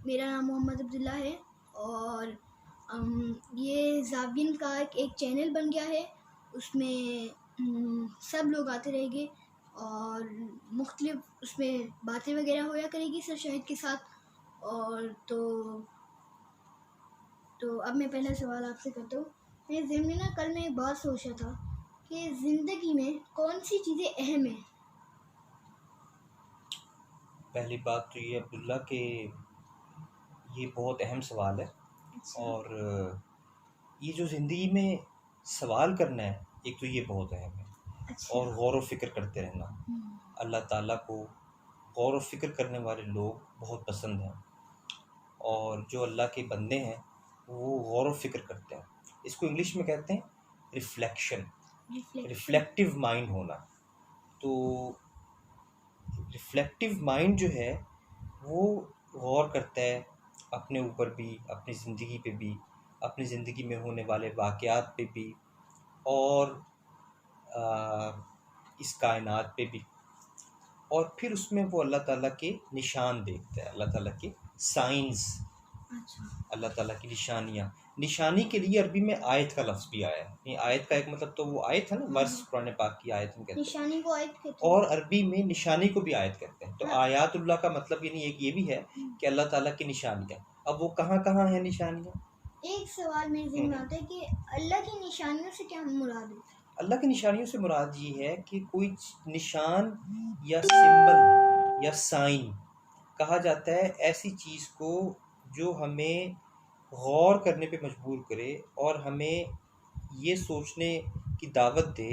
मेरा नाम मोहम्मद अब्दुल्ला है और ये ज़ाविन का एक चैनल बन गया है। उसमें सब लोग आते रहेंगे और मुख्तलिफ उसमें बातें वगैरह होया करेगी सर शाहिद के साथ। और तो अब मैं पहला सवाल आपसे करता हूँ। मेरे ज़हन में ना कल मैं एक बात सोच रहा था कि ज़िंदगी में कौन सी चीज़ें अहम हैं। पहली बात तो ये अब्दुल्ला कि ये बहुत अहम सवाल है। अच्छा। और ये जो ज़िंदगी में सवाल करना है, एक तो ये बहुत अहम है। अच्छा। और गौर व फ़िक्र करते रहना। अल्लाह ताला को गौर व फ़िक्र करने वाले लोग बहुत पसंद हैं, और जो अल्लाह के बंदे हैं वो गौर व फ़िक्र करते हैं। इसको इंग्लिश में कहते हैं रिफ्लेक्शन, रिफ्लेक्टिव माइंड होना। तो रिफ्लेक्टिव माइंड जो है वो गौर करता है अपने ऊपर भी, अपनी ज़िंदगी पे भी, अपनी ज़िंदगी में होने वाले वाक़यात पे भी, और इस कायनात पे भी। और फिर उसमें वो अल्लाह ताला के निशान देखता है, अल्लाह ताला के साइंस, अच्छा। अल्लाह ताला की निशानियाँ। निशानी के लिए अरबी में आयत का लफ्ज़ भी आया है। ये आयत का एक मतलब तो वो आयत है ना, वर्स कुरान पाक की आयत हम कहते हैं, निशानी को आयत कहते हैं। और अरबी में निशानी को भी आयत कहते हैं। तो हाँ। आयातुल्लाह का मतलब यानी एक ये भी है कि अल्लाह ताला की निशानियाँ। अब वो कहाँ-कहाँ हैं निशानियाँ? एक सवाल मेरे ज़हन में आता है कि अल्लाह की निशानियों से क्या मुराद है? अल्लाह की निशानियों से मुराद ये है कि कोई निशान या सिंबल या साइन कहा जाता है ऐसी चीज़ को जो हमें गौर करने पे मजबूर करे और हमें ये सोचने की दावत दे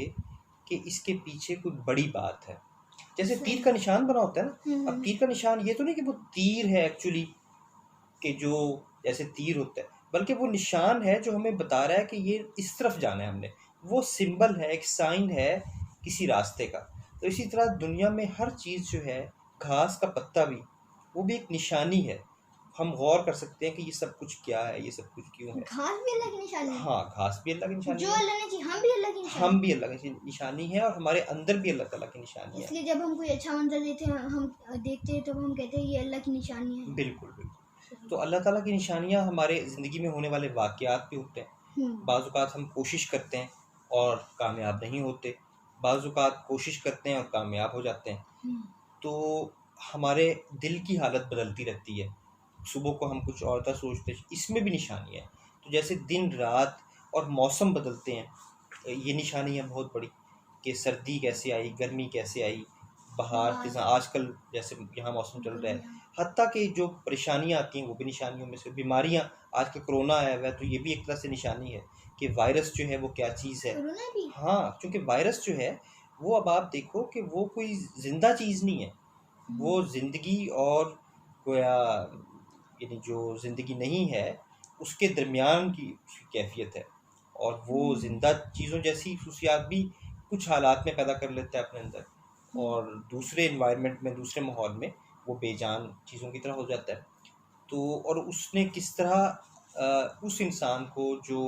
कि इसके पीछे कोई बड़ी बात है। जैसे तीर का निशान बना होता है ना, अब तीर का निशान ये तो नहीं कि वो तीर है एक्चुअली, कि जो जैसे तीर होता है, बल्कि वो निशान है जो हमें बता रहा है कि ये इस तरफ जाना है हमने। वो सिंबल है, एक साइन है किसी रास्ते का। तो इसी तरह दुनिया में हर चीज़ जो है, घास का पत्ता भी, वो भी एक निशानी है। हम गौर कर सकते हैं कि ये सब कुछ क्या है, ये सब कुछ क्यों है। घास भी अल्लाह की निशानी है? हाँ, घास भी अल्लाह की निशानी जो है। अल्लाह ने की हम भी अल्लाह की निशानी हम भी अल्लाह की निशानी है, और हमारे अंदर भी अल्लाह ताला की निशानी है। इसलिए जब हम कोई अच्छा मंजर देखते हैं तो हम कहते हैं ये अल्लाह की निशानी है। बिल्कुल बिल्कुल। तो अल्लाह ताला की निशानियाँ हमारे ज़िंदगी में होने वाले वाक़यात भी होते हैं। बाज़ औक़ात हम कोशिश करते हैं और कामयाब नहीं होते, बाज़ औक़ात कोशिश करते हैं और कामयाब हो जाते हैं। तो हमारे दिल की हालत बदलती रहती है। सुबह को हम कुछ और था सोचते हैं, इसमें भी निशानी है। तो जैसे दिन रात और मौसम बदलते हैं, ये निशानी है बहुत बड़ी, कि सर्दी कैसे आई, गर्मी कैसे आई, बाहर किस आजकल जैसे यहाँ मौसम चल रहा है। हत्ता कि जो परेशानियाँ आती हैं वो भी निशानियों में से, बीमारियाँ, आज के कोरोना आया हुआ है तो ये भी एक तरह से निशानी है कि वायरस जो है वो क्या चीज़ है। हाँ, क्योंकि वायरस जो है वो, अब आप देखो कि वो कोई ज़िंदा चीज़ नहीं है, वो ज़िंदगी और गोया यानी जो ज़िंदगी नहीं है उसके दरमियान की उसकी कैफियत है। और वो ज़िंदा चीज़ों जैसी खुशियात भी कुछ हालात में पैदा कर लेता है अपने अंदर, और दूसरे इन्वायरमेंट में, दूसरे माहौल में वो बेजान चीज़ों की तरह हो जाता है। तो और उसने किस तरह उस इंसान को जो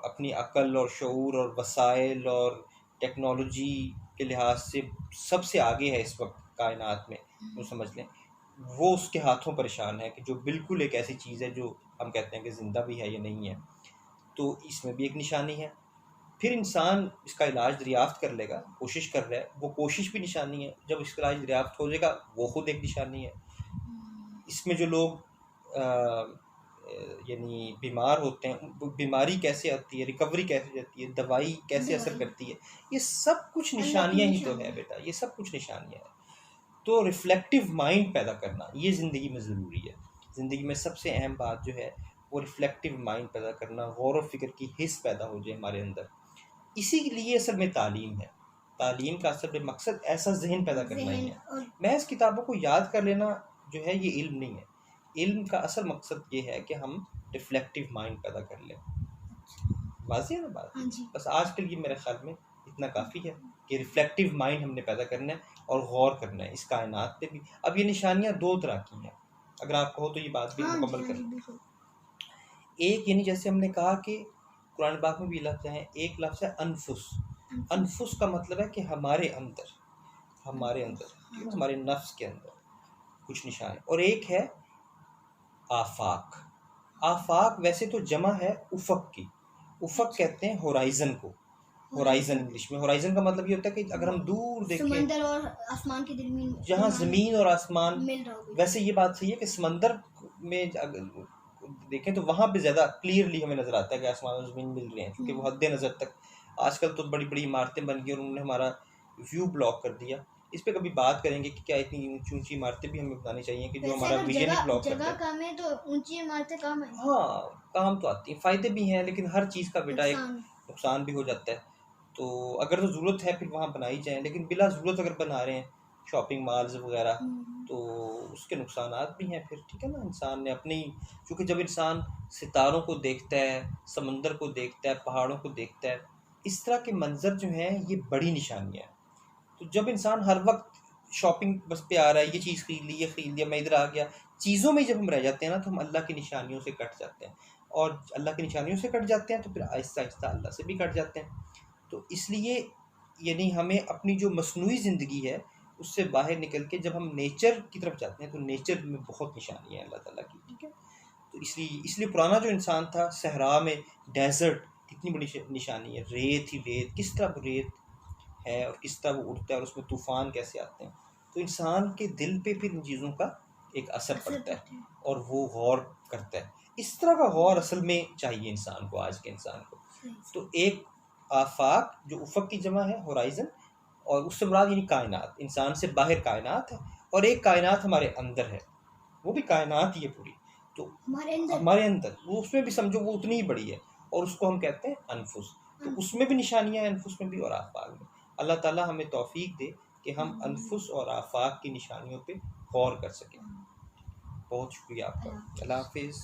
अपनी अक्ल और शऊर और वसाइल और टेक्नोलॉजी के लिहाज से सबसे आगे है इस वक्त कायनात में, तो समझ लें वो उसके हाथों परेशान है, कि जो बिल्कुल एक ऐसी चीज़ है जो हम कहते हैं कि ज़िंदा भी है या नहीं है। तो इसमें भी एक निशानी है। फिर इंसान इसका इलाज दरियाफ्त कर लेगा, कोशिश कर रहा है, वो कोशिश भी निशानी है। जब इसका इलाज दरियाफ्त हो जाएगा वो खुद एक निशानी है। इसमें जो लोग यानी बीमार होते हैं, बीमारी कैसे आती है, रिकवरी कैसे जाती है, दवाई कैसे असर करती है, ये सब कुछ निशानियाँ ही तो है बेटा, ये सब कुछ निशानियाँ हैं। तो रिफ्लेक्टिव माइंड पैदा करना ये ज़िंदगी में ज़रूरी है। ज़िंदगी में सबसे अहम बात जो है वो रिफ्लेक्टिव माइंड पैदा करना, गौर व फ़िक्र की हिस्स पैदा हो जाए हमारे अंदर। इसी के लिए असल में तालीम है। तालीम का असल में मकसद ऐसा ज़हन पैदा करना ही है। महज़ किताबों को याद कर लेना जो है ये इल्म नहीं है। इल्म का असल मकसद ये है कि हम रिफ्लेक्टिव माइंड पैदा कर लें। वाज़ेह है ना बात? हाँ जी। बस आज के लिए मेरे ख्याल में इतना काफ़ी है कि रिफ्लेक्टिव माइंड हमने पैदा करना है और गौर करना है इस कायनात पे भी। अब ये निशानियाँ दो तरह की हैं, अगर आप कहो तो ये बात भी मुकम्मल करें। एक यानी जैसे हमने कहा कि कुरान पाक में भी लफ्ज़ हैं, एक लफ्ज़ है अनफुस। अनफुस का मतलब है कि हमारे अंदर, हमारे अंदर, हमारे नफ्स के अंदर कुछ निशान, और एक है आफाक। आफाक वैसे तो जमा है उफक की, उफक कहते हैं होराइजन को, होराइजन इंग्लिश में। होराइजन का मतलब ये होता है कि अगर हम दूर देखें, समंदर और आसमान के दरमियान, जहाँ जमीन और आसमान मिल रहा हो। वैसे ये बात सही है कि समंदर में अगर देखें तो वहाँ पे ज़्यादा क्लियरली हमें नज़र आता है कि आसमान और ज़मीन मिल रहे हैं, क्योंकि वो हद नज़र तक, आजकल तो बड़ी बड़ी इमारतें बन गई और उन्होंने हमारा व्यू ब्लॉक कर दिया। इस पे कभी बात करेंगे कि क्या इतनी ऊंची ऊंची इमारतें भी हमें बनानी चाहिए कि जो हमारा विजन ही ब्लॉक कर जगह कम है तो ऊंची इमारतें कम है। हाँ, काम तो आती हैं, फ़ायदे भी हैं, लेकिन हर चीज़ का बेटा एक नुकसान भी हो जाता है। तो अगर तो ज़रूरत है फिर वहाँ बनाई जाए, लेकिन बिला ज़रूरत अगर बना रहे हैं शॉपिंग मॉल्स वगैरह तो उसके नुकसानात भी हैं फिर, ठीक है ना। इंसान ने अपनी, क्योंकि जब इंसान सितारों को देखता है, समंदर को देखता है, पहाड़ों को देखता है, इस तरह के मंजर जो हैं ये बड़ी निशानियाँ हैं। तो जब इंसान हर वक्त शॉपिंग बस पे आ रहा है, ये चीज़ खरीद ली, ये खरीद लिया, मैं इधर आ गया, चीज़ों में जब हम रह जाते हैं ना तो हम अल्लाह की निशानियों से कट जाते हैं, और अल्लाह की निशानियों से कट जाते हैं तो फिर आहिस्ता आहिस्ता अल्लाह से भी कट जाते हैं। तो इसलिए यानी हमें अपनी जो मसनूई ज़िंदगी है उससे बाहर निकल के जब हम नेचर की तरफ जाते हैं तो नेचर में बहुत निशानी है अल्लाह ताला की, ठीक है। तो इसलिए पुराना जो इंसान था, सहरा में डेजर्ट कितनी बड़ी निशानी है, रेत ही रेत, किस तरह रेत है और किस तरह वो उड़ता है और उसमें तूफ़ान कैसे आते हैं। तो इंसान के दिल पे फिर इन चीज़ों का एक असर पड़ता है और वो गौर करता है। इस तरह का गौर असल में चाहिए इंसान को, आज के इंसान को। तो एक आफाक जो उफक की जमा है होराइजन, और उससे मुराद यानी कायनात, इंसान से बाहर कायनात है, और एक कायनात हमारे अंदर है, वो भी कायनात ही है पूरी, तो हमारे अंदर वो, उसमें भी समझो वो उतनी ही बड़ी है, और उसको हम कहते हैं अनफुस। तो उसमें भी निशानियां हैं, अनफुस में भी और आफाक में। अल्लाह ताला हमें तौफीक दे कि हम अनफुस और आफाक की निशानियों पे गौर कर सकें। बहुत शुक्रिया आपका। अल्लाह हाफिज़।